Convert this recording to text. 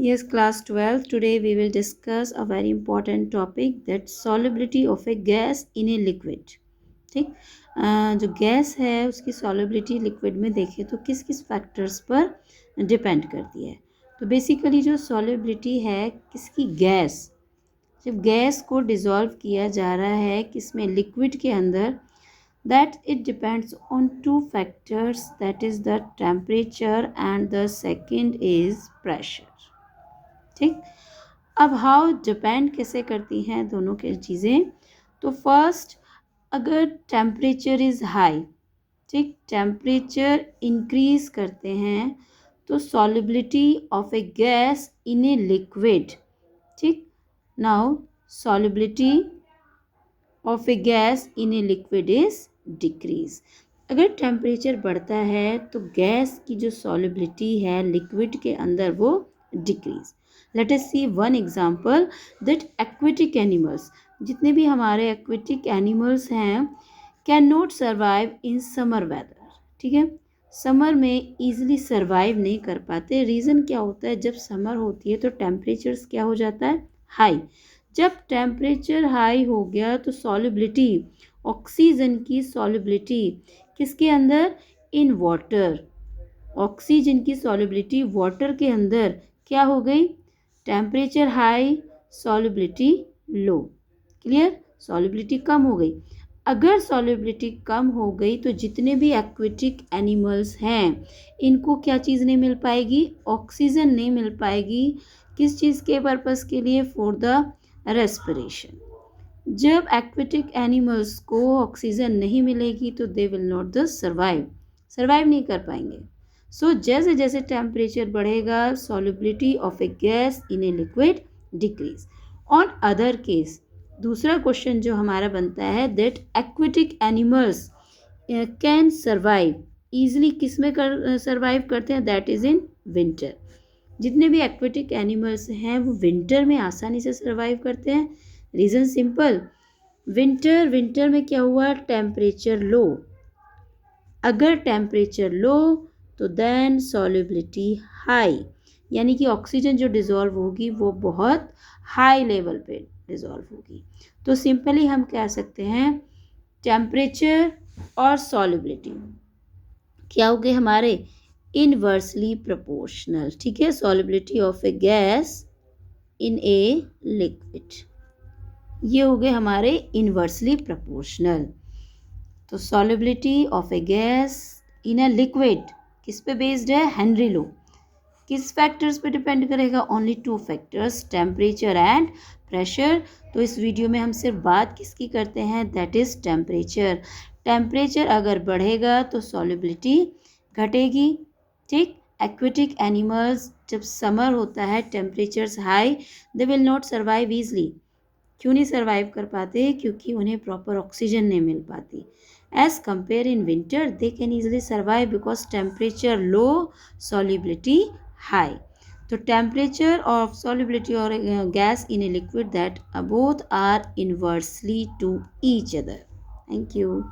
Yes, class 12. Today we will discuss a very important topic, that solubility of a gas in a liquid. ठीक, जो gas है उसकी solubility liquid में देखें तो किस किस फैक्टर्स पर डिपेंड करती है. तो बेसिकली जो solubility है किसकी, गैस, जब गैस को डिज़ोल्व किया जा रहा है किसमें, लिक्विड के अंदर, that it depends on two factors, that is the temperature and the second is pressure. ठीक, अब हाउ डिपेंड कैसे करती हैं दोनों की चीज़ें. तो फर्स्ट, अगर टेम्परेचर इज़ हाई, ठीक, टेम्परेचर इंक्रीज करते हैं तो solubility of a gas in a liquid, ठीक, now solubility of a gas in a liquid is decrease. अगर टेम्परेचर बढ़ता है तो गैस की जो सॉलिबिलिटी है लिक्विड के अंदर वो decrease. Let us see one example, that aquatic animals, जितने भी हमारे एक्वेटिक एनिमल्स हैं, can not survive in summer weather. ठीक है, समर में ईजिली सर्वाइव नहीं कर पाते. रीज़न क्या होता है, जब समर होती है तो टेम्परेचर्स क्या हो जाता है, हाई. जब टेम्परेचर हाई हो गया तो सॉलिबिलिटी, ऑक्सीजन की सॉलिबिलिटी किसके अंदर, इन वाटर, ऑक्सीजन की सॉलिबिलिटी वाटर के अंदर क्या हो गई, टेम्परेचर हाई, सॉलिबिलिटी लो. क्लियर, सॉलिबिलिटी कम हो गई. अगर सॉलिबिलिटी कम हो गई तो जितने भी एक्वेटिक एनिमल्स हैं इनको क्या चीज़ नहीं मिल पाएगी, ऑक्सीजन नहीं मिल पाएगी. किस चीज़ के पर्पस के लिए, फॉर द रेस्पिरेशन. जब एक्वेटिक एनिमल्स को ऑक्सीजन नहीं मिलेगी तो they will not the survive नहीं कर पाएंगे. सो जैसे जैसे टेम्परेचर बढ़ेगा solubility of a gas in a liquid decrease. On other case, दूसरा क्वेश्चन जो हमारा बनता है, that aquatic animals can survive easily, किस में कर सर्वाइव करते हैं, दैट इज़ इन विंटर. जितने भी एक्वेटिक एनिमल्स हैं वो विंटर में आसानी से सर्वाइव करते हैं. रीज़न सिंपल, विंटर में क्या हुआ, टेम्परेचर लो. अगर टेम्परेचर लो तो देन सॉलिबिलिटी हाई, यानी कि ऑक्सीजन जो डिज़ोल्व होगी वो बहुत हाई लेवल पे डिज़ोल्व होगी. तो सिंपली हम कह सकते हैं टेम्परेचर और सॉलिबिलिटी क्या हो गए हमारे, इनवर्सली प्रोपोर्शनल. ठीक है, solubility of a gas in a liquid, ये हो गए हमारे इनवर्सली प्रोपोर्शनल. तो solubility of a gas in a liquid किस पे बेस्ड है, हेनरी लॉ. किस फैक्टर्स पे डिपेंड करेगा, only two factors, temperature and pressure. तो इस वीडियो में हम सिर्फ बात किसकी करते हैं, दैट इज़ टेम्परेचर. टेम्परेचर अगर बढ़ेगा तो सॉलिबिलिटी घटेगी. ठीक, एक्वेटिक एनिमल्स जब समर होता है temperatures high, they will not survive easily. क्यों नहीं सर्वाइव कर पाते, क्योंकि उन्हें प्रॉपर ऑक्सीजन नहीं मिल पाती. As compare in winter they can easily survive because temperature low, solubility high. तो टेम्परेचर ऑफ सॉलिबिलिटी और gas in a liquid, that both are inversely to each other. Thank you.